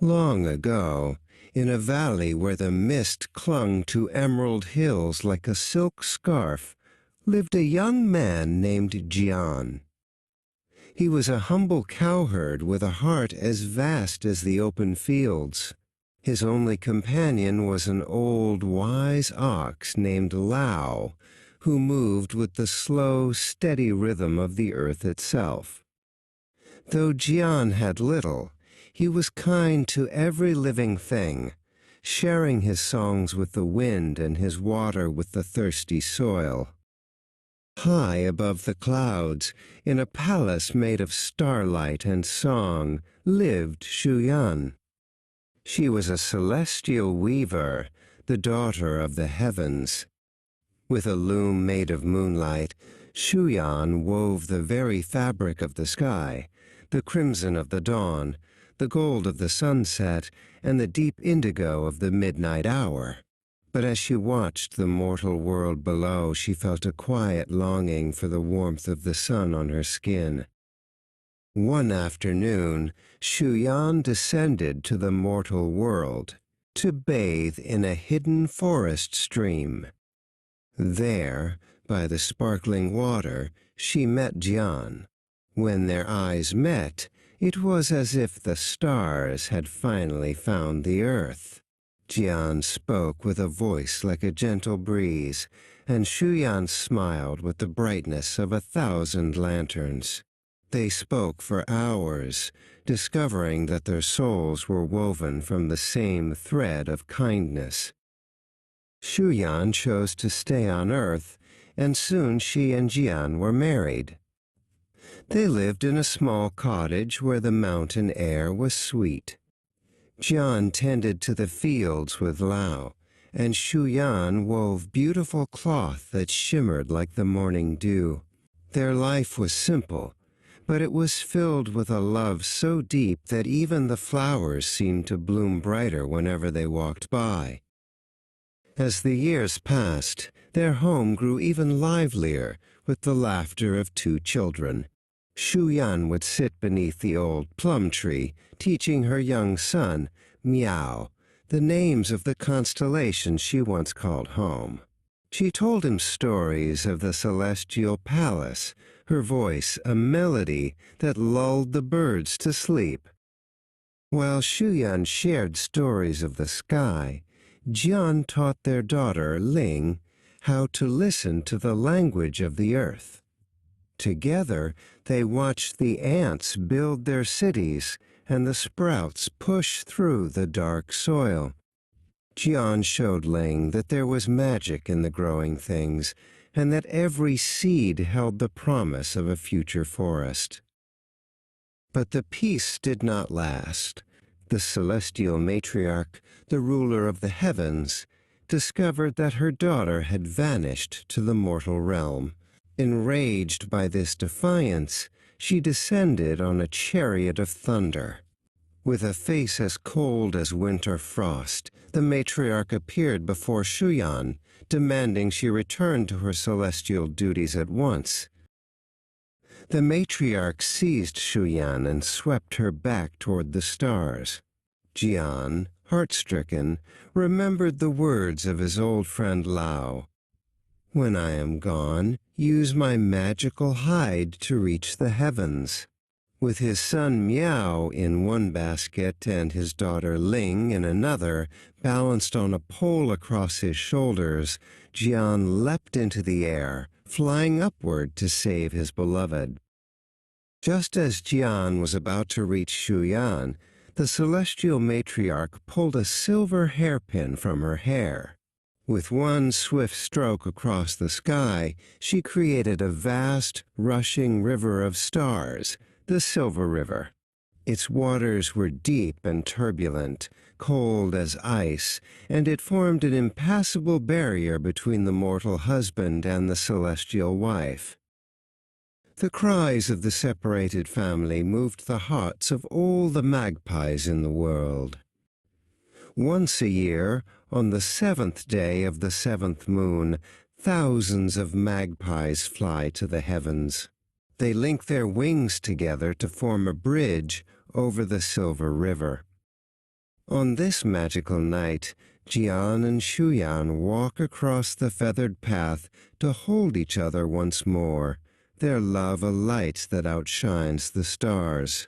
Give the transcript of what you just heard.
Long ago, in a valley where the mist clung to emerald hills like a silk scarf, lived a young man named Jian. He was a humble cowherd with a heart as vast as the open fields. His only companion was an old, wise ox named Lao, who moved with the slow, steady rhythm of the earth itself. Though Jian had little, he was kind to every living thing, sharing his songs with the wind and his water with the thirsty soil. High above the clouds, in a palace made of starlight and song, lived Shuyan. She was a celestial weaver, the daughter of the heavens. With a loom made of moonlight, Shuyan wove the very fabric of the sky, the crimson of the dawn, the gold of the sunset, and the deep indigo of the midnight hour. But as she watched the mortal world below, she felt a quiet longing for the warmth of the sun on her skin. One afternoon, Shuyan descended to the mortal world to bathe in a hidden forest stream. There, by the sparkling water, she met Jian. When their eyes met, it was as if the stars had finally found the earth. Jian spoke with a voice like a gentle breeze, and Shuyan smiled with the brightness of 1,000 lanterns. They spoke for hours, discovering that their souls were woven from the same thread of kindness. Shuyan chose to stay on Earth, and soon she and Jian were married. They lived in a small cottage where the mountain air was sweet. Jian tended to the fields with Lao, and Shuyan wove beautiful cloth that shimmered like the morning dew. Their life was simple, but it was filled with a love so deep that even the flowers seemed to bloom brighter whenever they walked by. As the years passed, their home grew even livelier with the laughter of 2 children. Shuyan would sit beneath the old plum tree, teaching her young son, Miao, the names of the constellations she once called home. She told him stories of the celestial palace, her voice a melody that lulled the birds to sleep. While Shuyan shared stories of the sky, Jian taught their daughter, Ling, how to listen to the language of the earth. Together, they watched the ants build their cities and the sprouts push through the dark soil. Jian showed Ling that there was magic in the growing things, and that every seed held the promise of a future forest. But the peace did not last. The celestial matriarch, the ruler of the heavens, discovered that her daughter had vanished to the mortal realm. Enraged by this defiance, she descended on a chariot of thunder. With a face as cold as winter frost, the matriarch appeared before Shuyan, demanding she return to her celestial duties at once. The matriarch seized Shuyan and swept her back toward the stars. Jian, heart-stricken, remembered the words of his old friend Lao. "When I am gone, use my magical hide to reach the heavens." With his son Miao in one basket and his daughter Ling in another, balanced on a pole across his shoulders, Jian leapt into the air, flying upward to save his beloved. Just as Jian was about to reach Shuyan, the celestial matriarch pulled a silver hairpin from her hair. With one swift stroke across the sky, she created a vast, rushing river of stars, the Silver River. Its waters were deep and turbulent, cold as ice, and it formed an impassable barrier between the mortal husband and the celestial wife. The cries of the separated family moved the hearts of all the magpies in the world. Once a year, on the 7th day of the 7th moon, thousands of magpies fly to the heavens. They link their wings together to form a bridge over the Silver River. On this magical night, Jian and Shuyan walk across the feathered path to hold each other once more, their love a light that outshines the stars.